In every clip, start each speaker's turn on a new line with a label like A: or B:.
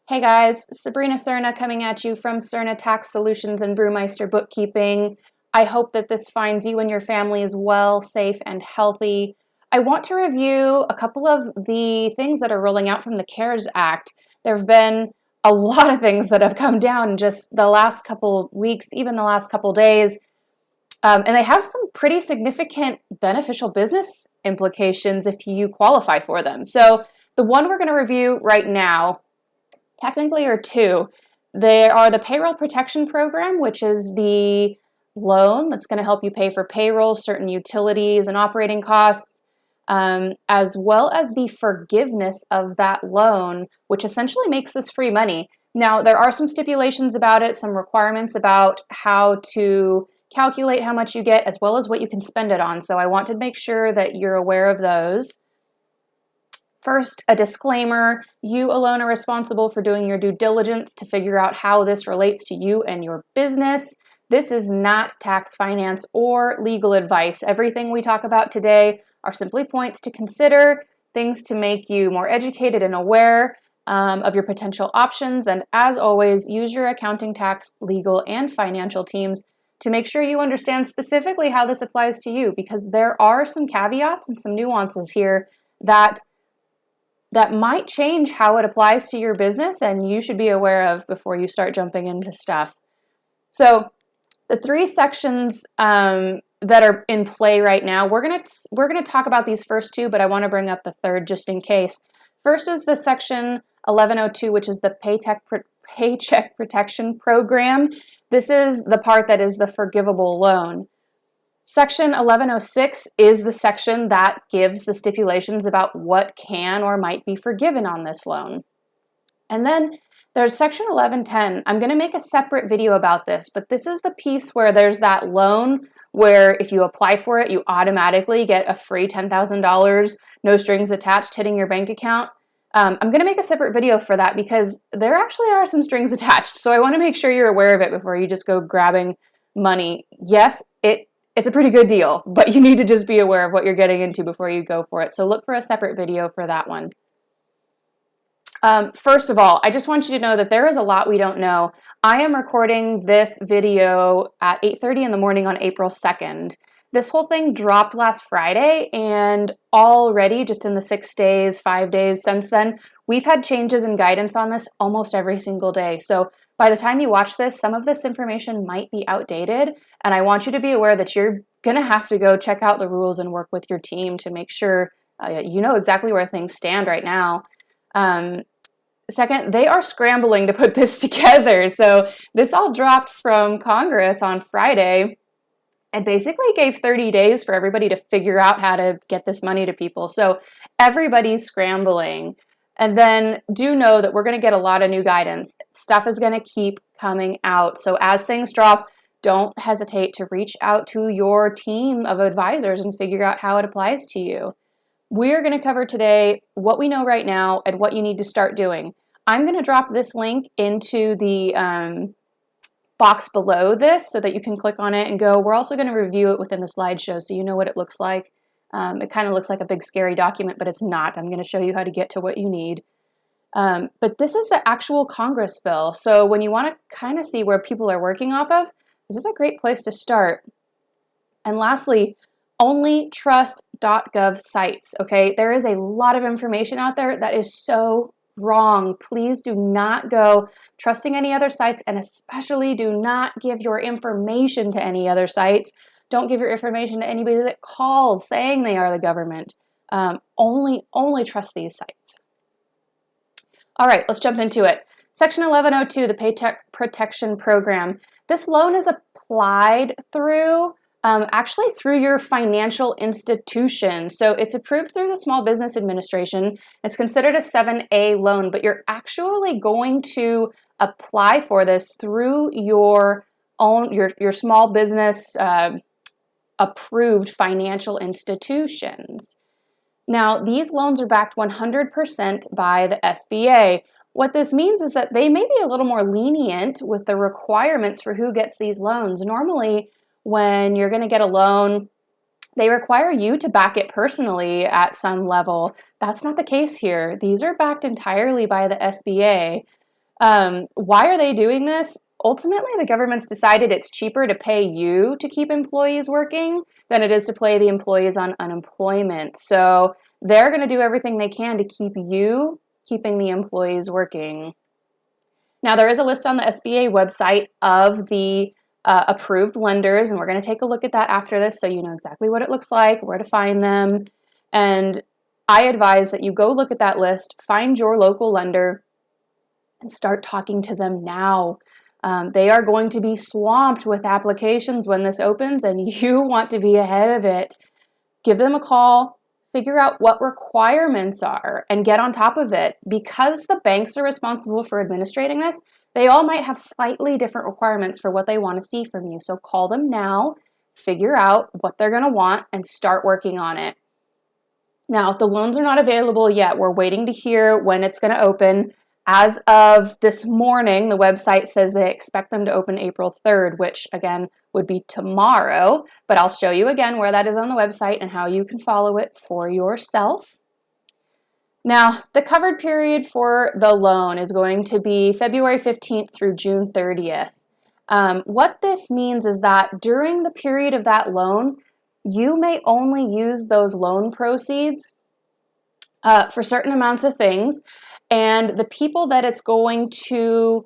A: Hey guys, Sabrina Cerna coming at you from Cerna Tax Solutions and Brewmeister Bookkeeping. I hope that this finds you and your family as well, safe and healthy. I want to review a couple of the things that are rolling out from the CARES Act. There have been a lot of things that have come down in just the last couple weeks, even the last couple days, and they have some pretty significant beneficial business implications if you qualify for them. So the one we're going to review right now technically are two. There are the Payroll Protection Program, which is the loan that's going to help you pay for payroll, certain utilities and operating costs, as well as the forgiveness of that loan, which essentially makes this free money. Now, there are some stipulations about it, some requirements about how to calculate how much you get, as well as what you can spend it on. So I want to make sure that you're aware of those. First, a disclaimer, you alone are responsible for doing your due diligence to figure out how this relates to you and your business. This is not tax, finance, or legal advice. Everything we talk about today are simply points to consider, things to make you more educated and aware of your potential options. And as always, use your accounting, tax, legal, and financial teams to make sure you understand specifically how this applies to you, because there are some caveats and some nuances here that might change how it applies to your business, and you should be aware of before you start jumping into stuff. So the three sections that are in play right now, we're gonna talk about these first two, but I want to bring up the third just in case. First is the section 1102, which is the Paycheck Protection Program. This is the part that is the forgivable loan. Section 1106 is the section that gives the stipulations about what can or might be forgiven on this loan. And then there's section 1110. I'm going to make a separate video about this, but this is the piece where there's that loan where if you apply for it, you automatically get a free $10,000, no strings attached, hitting your bank account. I'm going to make a separate video for that because there actually are some strings attached. So I want to make sure you're aware of it before you just go grabbing money. Yes, it's a pretty good deal, but you need to just be aware of what you're getting into before you go for it. So look for a separate video for that one. First of all, I just want you to know that there is a lot we don't know. I am recording this video at 8:30 in the morning on April 2nd. This whole thing dropped last Friday, and already just in the 6 days, 5 days since then, we've had changes and guidance on this almost every single day. So by the time you watch this, some of this information might be outdated, and I want you to be aware that you're going to have to go check out the rules and work with your team to make sure you know exactly where things stand right now. Second, they are scrambling to put this together. So this all dropped from Congress on Friday and basically gave 30 days for everybody to figure out how to get this money to people. So everybody's scrambling. And then do know that we're going to get a lot of new guidance. Stuff is going to keep coming out. So as things drop, don't hesitate to reach out to your team of advisors and figure out how it applies to you. We're going to cover today what we know right now and what you need to start doing. I'm going to drop this link into the box below this so that you can click on it and go. We're also going to review it within the slideshow so you know what it looks like. It kind of looks like a big scary document, but it's not. I'm going to show you how to get to what you need. But this is the actual Congress bill. So when you want to kind of see where people are working off of, this is a great place to start. And lastly, only trust.gov sites, okay? There is a lot of information out there that is so wrong. Please do not go trusting any other sites, and especially do not give your information to any other sites. Don't give your information to anybody that calls saying they are the government. Only trust these sites. All right, let's jump into it. Section 1102, the Paycheck Protection Program. This loan is applied through actually through your financial institution. So it's approved through the Small Business Administration. It's considered a 7A loan, but you're actually going to apply for this through your own, your small business approved financial institutions. Now, these loans are backed 100% by the SBA. What this means is that they may be a little more lenient with the requirements for who gets these loans. Normally, when you're going to get a loan, they require you to back it personally at some level. That's not the case here. These are backed entirely by the SBA. Why are they doing this? Ultimately, the government's decided it's cheaper to pay you to keep employees working than it is to pay the employees on unemployment. So they're going to do everything they can to keep you keeping the employees working. Now, there is a list on the SBA website of the approved lenders, and we're going to take a look at that after this so you know exactly what it looks like, where to find them. And I advise that you go look at that list, find your local lender, and start talking to them now. They are going to be swamped with applications when this opens, and you want to be ahead of it. Give them a call, figure out what requirements are, and get on top of it. Because the banks are responsible for administrating this, they all might have slightly different requirements for what they want to see from you. So call them now, figure out what they're going to want, and start working on it. Now, if the loans are not available yet, we're waiting to hear when it's going to open. As of this morning, the website says they expect them to open April 3rd, which again would be tomorrow, but I'll show you again where that is on the website and how you can follow it for yourself. Now, the covered period for the loan is going to be February 15th through June 30th. What this means is that during the period of that loan, you may only use those loan proceeds for certain amounts of things, and the people that it's going to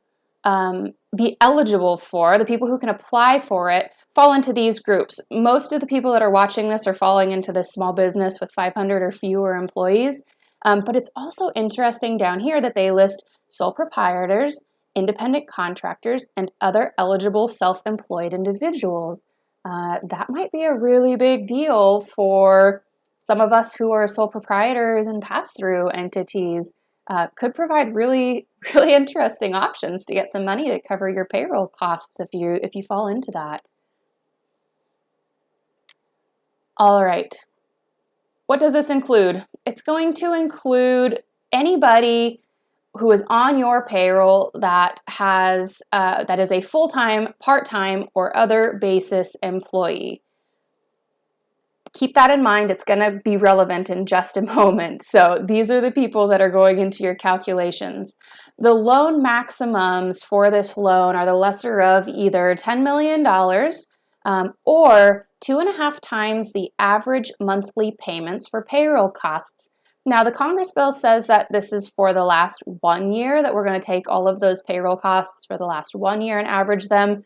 A: be eligible for, the people who can apply for it, fall into these groups. Most of the people that are watching this are falling into this small business with 500 or fewer employees, but it's also interesting down here that they list sole proprietors, independent contractors, and other eligible self-employed individuals. That might be a really big deal for some of us who are sole proprietors and pass-through entities. Could provide really, really interesting options to get some money to cover your payroll costs if you fall into that. All right. What does this include? It's going to include anybody who is on your payroll that is a full-time, part-time, or other basis employee. Keep that in mind. It's going to be relevant in just a moment. So these are the people that are going into your calculations. The loan maximums for this loan are the lesser of either $10 million or 2.5 times the average monthly payments for payroll costs. Now, the Congress bill says that this is for the last 1 year, that we're going to take all of those payroll costs for the last 1 year and average them.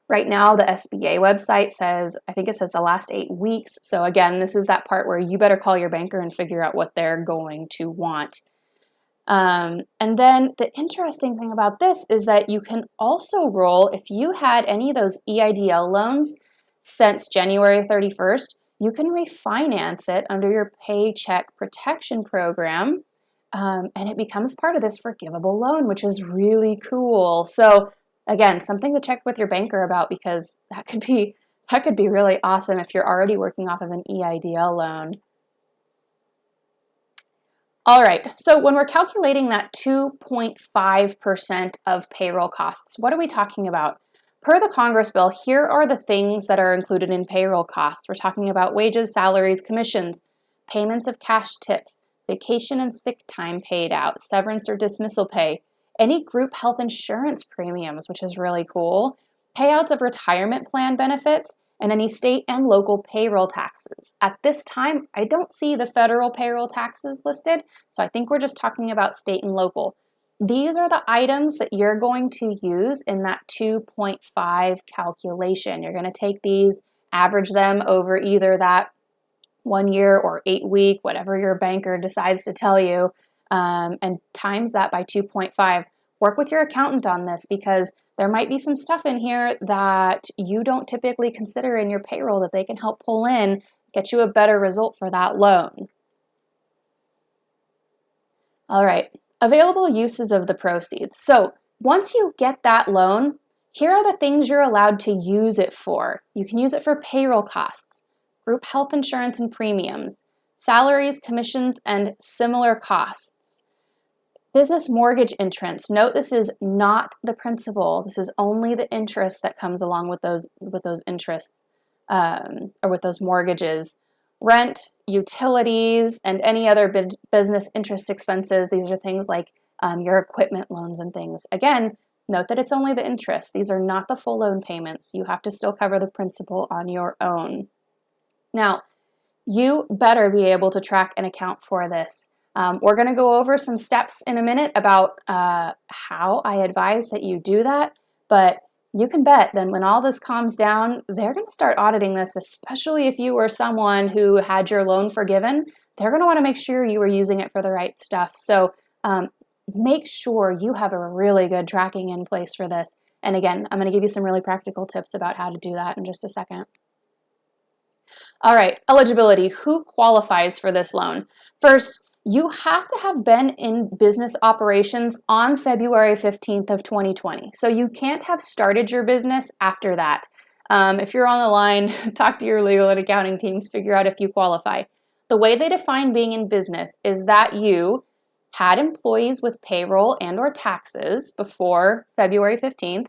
A: Right now, the SBA website says, I think it says the last 8 weeks. So again, this is that part where you better call your banker and figure out what they're going to want. And then the interesting thing about this is that you can also roll, if you had any of those EIDL loans since January 31st, you can refinance it under your Paycheck Protection Program, and it becomes part of this forgivable loan, which is really cool. So again, something to check with your banker about, because that could be really awesome if you're already working off of an EIDL loan. All right, so when we're calculating that 2.5% of payroll costs, what are we talking about? Per the Congress bill, here are the things that are included in payroll costs. We're talking about wages, salaries, commissions, payments of cash tips, vacation and sick time paid out, severance or dismissal pay, any group health insurance premiums, which is really cool, payouts of retirement plan benefits, and any state and local payroll taxes. At this time, I don't see the federal payroll taxes listed, so I think we're just talking about state and local. These are the items that you're going to use in that 2.5 calculation. You're going to take these, average them over either that 1 year or 8 week, whatever your banker decides to tell you, and times that by 2.5. Work with your accountant on this, because there might be some stuff in here that you don't typically consider in your payroll that they can help pull in, get you a better result for that loan. All right, available uses of the proceeds. So once you get that loan, here are the things you're allowed to use it for. You can use it for payroll costs, group health insurance and premiums, salaries, commissions, and similar costs. Business mortgage interest. Note this is not the principal. This is only the interest that comes along with those interests or with those mortgages. Rent, utilities, and any other business interest expenses. These are things like your equipment loans and things. Again, note that it's only the interest. These are not the full loan payments. You have to still cover the principal on your own. Now, you better be able to track and account for this. We're going to go over some steps in a minute about how I advise that you do that, but you can bet then when all this calms down, they're going to start auditing this, especially if you were someone who had your loan forgiven. They're going to want to make sure you were using it for the right stuff. So make sure you have a really good tracking in place for this. And again, I'm going to give you some really practical tips about how to do that in just a second. All right, eligibility. Who qualifies for this loan? First, you have to have been in business operations on February 15th of 2020. So you can't have started your business after that. If you're on the line, talk to your legal and accounting teams, figure out if you qualify. The way they define being in business is that you had employees with payroll and or taxes before February 15th,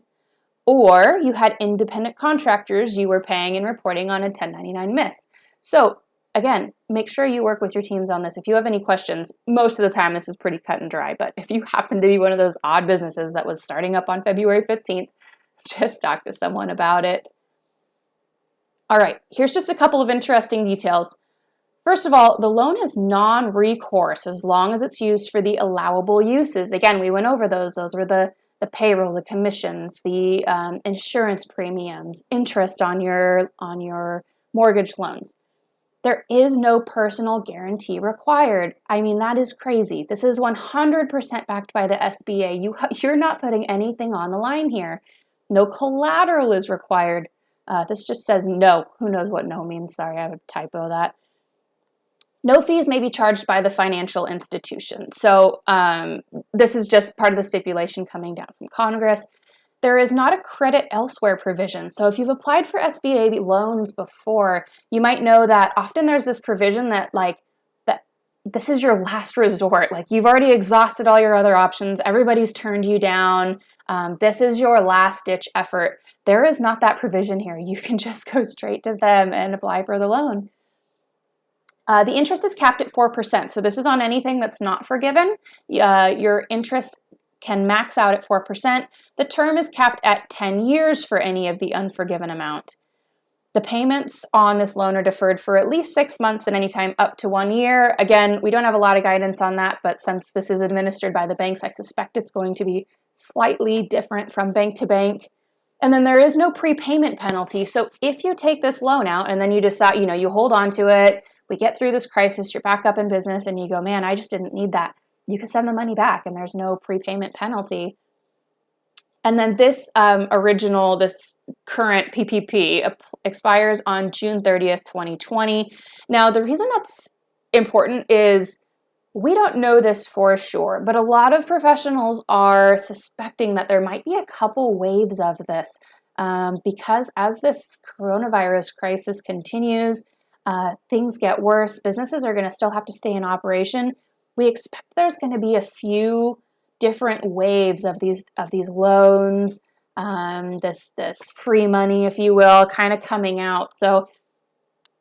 A: or you had independent contractors you were paying and reporting on a 1099 miss. So again, make sure you work with your teams on this. If you have any questions, most of the time this is pretty cut and dry, but if you happen to be one of those odd businesses that was starting up on February 15th, just talk to someone about it. All right, here's just a couple of interesting details. First of all, the loan is non-recourse as long as it's used for the allowable uses. Again, we went over those. Those were the payroll, the commissions, the insurance premiums, interest on your mortgage loans. There is no personal guarantee required. I mean, that is crazy. This is 100% backed by the SBA. You're not putting anything on the line here. No collateral is required. This just says no. Who knows what no means? Sorry, I have a typo that. No fees may be charged by the financial institution. So this is just part of the stipulation coming down from Congress. There is not a credit elsewhere provision. So if you've applied for SBA loans before, you might know that often there's this provision that this is your last resort. Like you've already exhausted all your other options. Everybody's turned you down. This is your last ditch effort. There is not that provision here. You can just go straight to them and apply for the loan. The interest is capped at 4%. So this is on anything that's not forgiven. Your interest can max out at 4%. The term is capped at 10 years for any of the unforgiven amount. The payments on this loan are deferred for at least 6 months and any time up to 1 year. Again, we don't have a lot of guidance on that, but since this is administered by the banks, I suspect it's going to be slightly different from bank to bank. And then there is no prepayment penalty. So if you take this loan out and then you decide, you hold on to it, we get through this crisis, you're back up in business and you go, man, I just didn't need that. You can send the money back and there's no prepayment penalty. And then this this current PPP expires on June 30th, 2020. Now, the reason that's important is we don't know this for sure, but a lot of professionals are suspecting that there might be a couple waves of this because as this coronavirus crisis continues, things get worse, businesses are going to still have to stay in operation. We expect there's going to be a few different waves of these loans, this free money, if you will, kind of coming out. So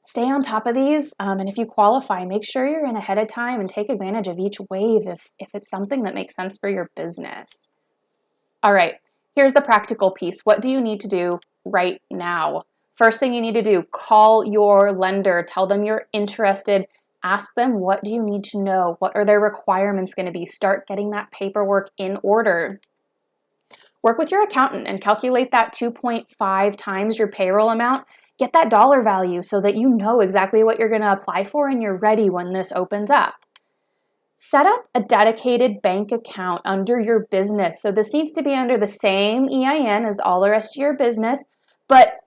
A: stay on top of these, and if you qualify, make sure you're in ahead of time and take advantage of each wave if it's something that makes sense for your business. All right, here's the practical piece. What do you need to do right now? First thing you need to do, call your lender, tell them you're interested. Ask them, what do you need to know? What are their requirements going to be? Start getting that paperwork in order. Work with your accountant and calculate that 2.5 times your payroll amount. Get that dollar value so that you know exactly what you're going to apply for and you're ready when this opens up. Set up a dedicated bank account under your business. So this needs to be under the same EIN as all the rest of your business, but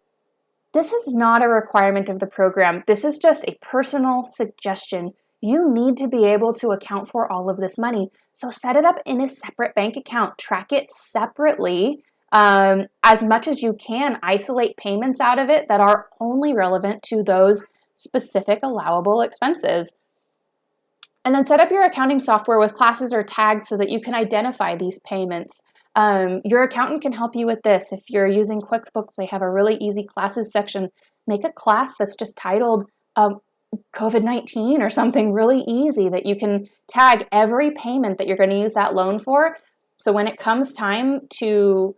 A: this is not a requirement of the program. This is just a personal suggestion. You need to be able to account for all of this money. So set it up in a separate bank account. Track it separately as much as you can. Isolate payments out of it that are only relevant to those specific allowable expenses. And then set up your accounting software with classes or tags so that you can identify these payments. Your accountant can help you with this. If you're using QuickBooks, they have a really easy classes section. Make a class that's just titled COVID-19 or something really easy that you can tag every payment that you're going to use that loan for. So when it comes time to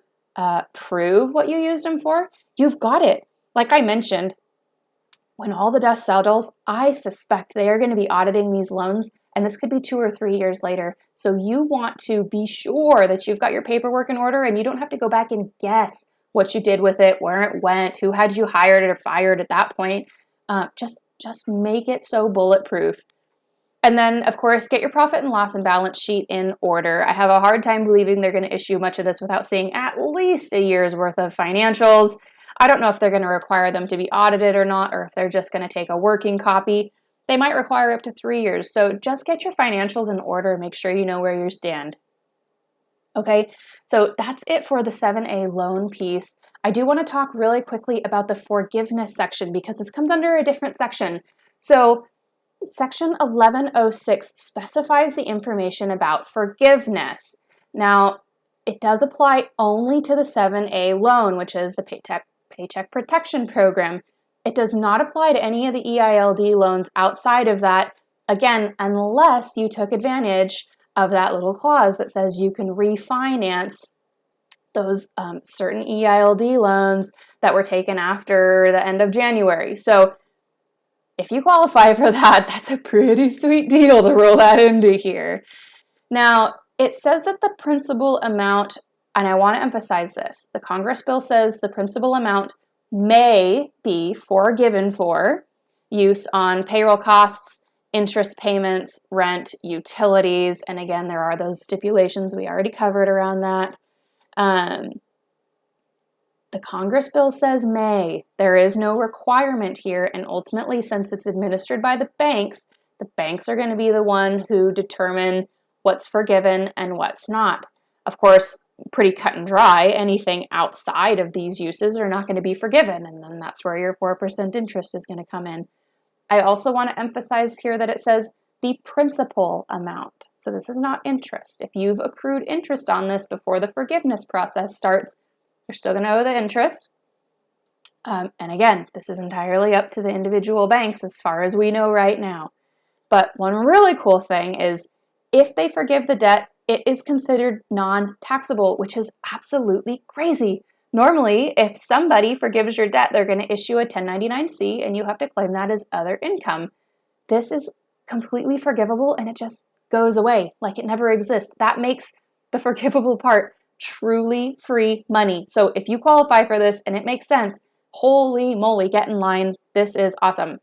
A: prove what you used them for, you've got it. Like I mentioned, when all the dust settles, I suspect they are going to be auditing these loans, and this could be 2 or 3 years later. So you want to be sure that you've got your paperwork in order and you don't have to go back and guess what you did with it, where it went, who had you hired or fired at that point. Just make it so bulletproof. And then, of course, get your profit and loss and balance sheet in order. I have a hard time believing they're going to issue much of this without seeing at least a year's worth of financials. I don't know if they're going to require them to be audited or not, or if they're just going to take a working copy. They might require up to 3 years. So just get your financials in order. Make sure you know where you stand. Okay, so that's it for the 7A loan piece. I do want to talk really quickly about the forgiveness section because this comes under a different section. So Section 1106 specifies the information about forgiveness. Now, it does apply only to the 7A loan, which is the Paycheck Protection Program. It does not apply to any of the EILD loans outside of that, again, unless you took advantage of that little clause that says you can refinance those certain EILD loans that were taken after the end of January. So if you qualify for that, that's a pretty sweet deal to roll that into here. Now, it says that the principal amount, and I want to emphasize this, the Congress bill says the principal amount may be forgiven for use on payroll costs, interest payments, rent, utilities, and again, there are those stipulations we already covered around that. The Congress bill says may. There is no requirement here, and ultimately, since it's administered by the banks are going to be the one who determine what's forgiven and what's not. Of course, pretty cut and dry, anything outside of these uses are not going to be forgiven, and then that's where your 4% interest is going to come in. I also want to emphasize here that it says the principal amount. So this is not interest. If you've accrued interest on this before the forgiveness process starts, you're still going to owe the interest. And again, this is entirely up to the individual banks as far as we know right now. But one really cool thing is if they forgive the debt, it is considered non-taxable, which is absolutely crazy. Normally, if somebody forgives your debt, they're going to issue a 1099-C and you have to claim that as other income. This is completely forgivable and it just goes away like it never exists. That makes the forgivable part truly free money. So if you qualify for this and it makes sense, holy moly, get in line. This is awesome.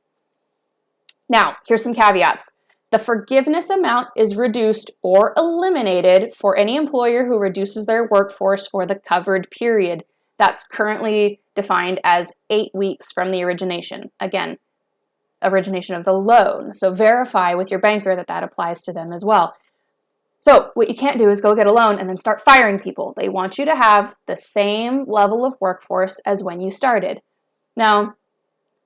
A: Now, here's some caveats. The forgiveness amount is reduced or eliminated for any employer who reduces their workforce for the covered period. That's currently defined as 8 weeks from the origination. Again, origination of the loan. So verify with your banker that that applies to them as well. So what you can't do is go get a loan and then start firing people. They want you to have the same level of workforce as when you started. Now,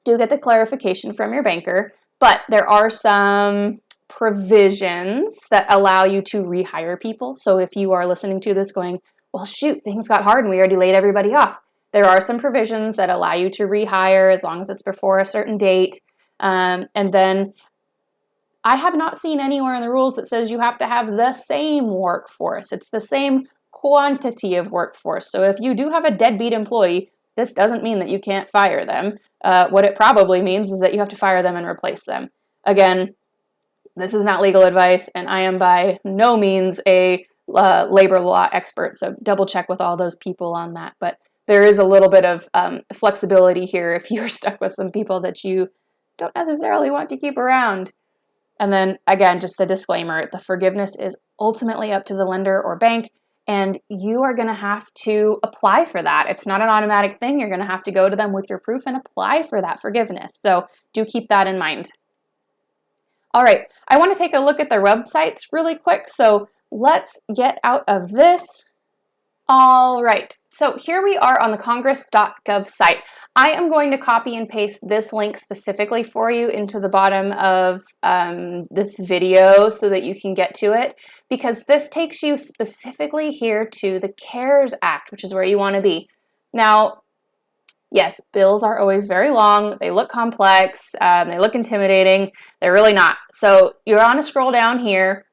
A: do get the clarification from your banker, but there are some provisions that allow you to rehire people. So if you are listening to this going, well, shoot, things got hard and we already laid everybody off. There are some provisions that allow you to rehire as long as it's before a certain date. And then I have not seen anywhere in the rules that says you have to have the same workforce. It's the same quantity of workforce. So if you do have a deadbeat employee, this doesn't mean that you can't fire them. What it probably means is that you have to fire them and replace them. Again, this is not legal advice, and I am by no means a labor law expert, so double check with all those people on that. But there is a little bit of flexibility here if you're stuck with some people that you don't necessarily want to keep around. And then, again, just the disclaimer, the forgiveness is ultimately up to the lender or bank, and you are going to have to apply for that. It's not an automatic thing. You're going to have to go to them with your proof and apply for that forgiveness. So do keep that in mind. All right, I want to take a look at the websites really quick. So let's get out of this. All right, so here we are on the congress.gov site. I am going to copy and paste this link specifically for you into the bottom of this video so that you can get to it, because this takes you specifically here to the CARES Act, which is where you want to be. Now, Yes, bills are always very long. They look complex. They look intimidating. They're really not. So you're on a scroll down here.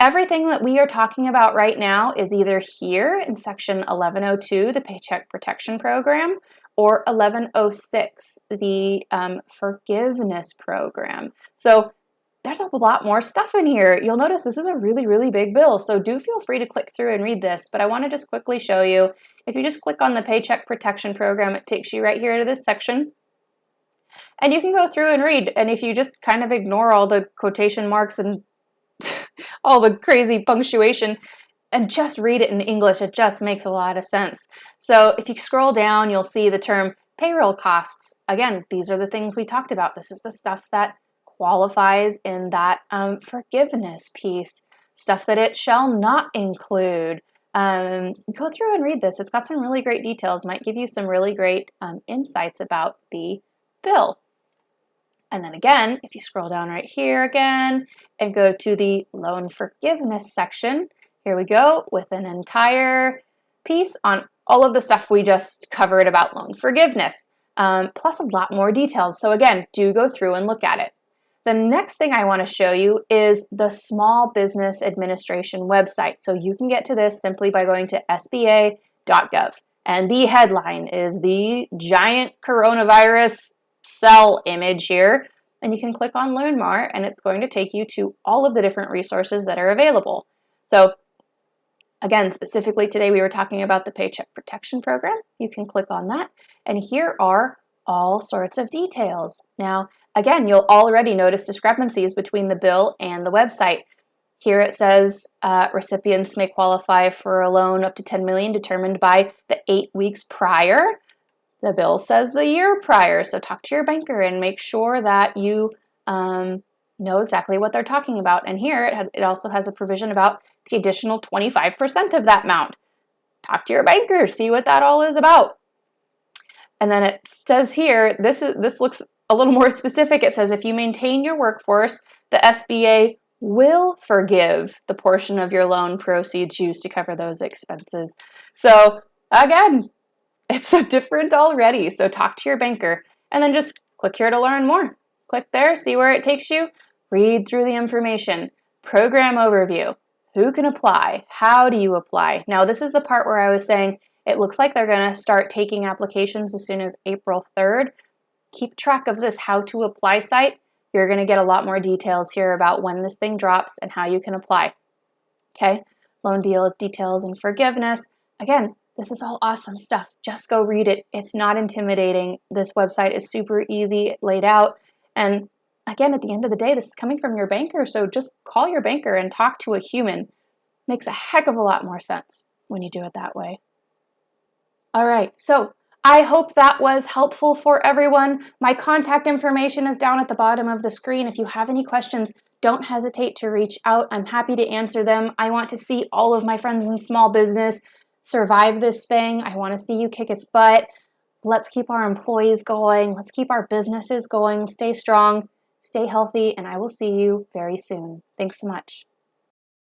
A: Everything that we are talking about right now is either here in section 1102, the Paycheck Protection Program, or 1106, the Forgiveness Program. So there's a lot more stuff in here. You'll notice this is a really, really big bill, so do feel free to click through and read this, but I want to just quickly show you. If you just click on the Paycheck Protection Program, it takes you right here to this section, and you can go through and read, and if you just kind of ignore all the quotation marks and all the crazy punctuation and just read it in English, it just makes a lot of sense. So if you scroll down, you'll see the term payroll costs. Again, these are the things we talked about. This is the stuff that qualifies in that forgiveness piece, stuff that it shall not include. Go through and read this. It's got some really great details, might give you some really great insights about the bill. And then again, if you scroll down right here again and go to the loan forgiveness section, here we go with an entire piece on all of the stuff we just covered about loan forgiveness, plus a lot more details. So again, do go through and look at it. The next thing I want to show you is the Small Business Administration website. So you can get to this simply by going to SBA.gov. And the headline is the giant coronavirus cell image here. And you can click on Learn More, and it's going to take you to all of the different resources that are available. So again, specifically today we were talking about the Paycheck Protection Program. You can click on that, and here are all sorts of details. Now, again, you'll already notice discrepancies between the bill and the website. Here it says recipients may qualify for a loan up to $10 million determined by the 8 weeks prior. The bill says the year prior, so talk to your banker and make sure that you know exactly what they're talking about. And here it also has a provision about the additional 25% of that amount. Talk to your banker, see what that all is about. And then it says here, this looks a little more specific. It says if you maintain your workforce, the SBA will forgive the portion of your loan proceeds used to cover those expenses. So again, it's so different already. So talk to your banker and then just click here to learn more. Click there, see where it takes you, read through the information, program overview, who can apply, how do you apply. Now this is the part where I was saying it looks like they're going to start taking applications as soon as April 3rd. Keep track of this how to apply site. You're going to get a lot more details here about when this thing drops and how you can apply. Okay, loan deal details and forgiveness. Again, this is all awesome stuff. Just go read it. It's not intimidating. This website is super easy laid out. And again, at the end of the day, this is coming from your banker. So just call your banker and talk to a human. Makes a heck of a lot more sense when you do it that way. All right, so I hope that was helpful for everyone. My contact information is down at the bottom of the screen. If you have any questions, don't hesitate to reach out. I'm happy to answer them. I want to see all of my friends in small business survive this thing. I want to see you kick its butt. Let's keep our employees going. Let's keep our businesses going. Stay strong, stay healthy, and I will see you very soon. Thanks so much.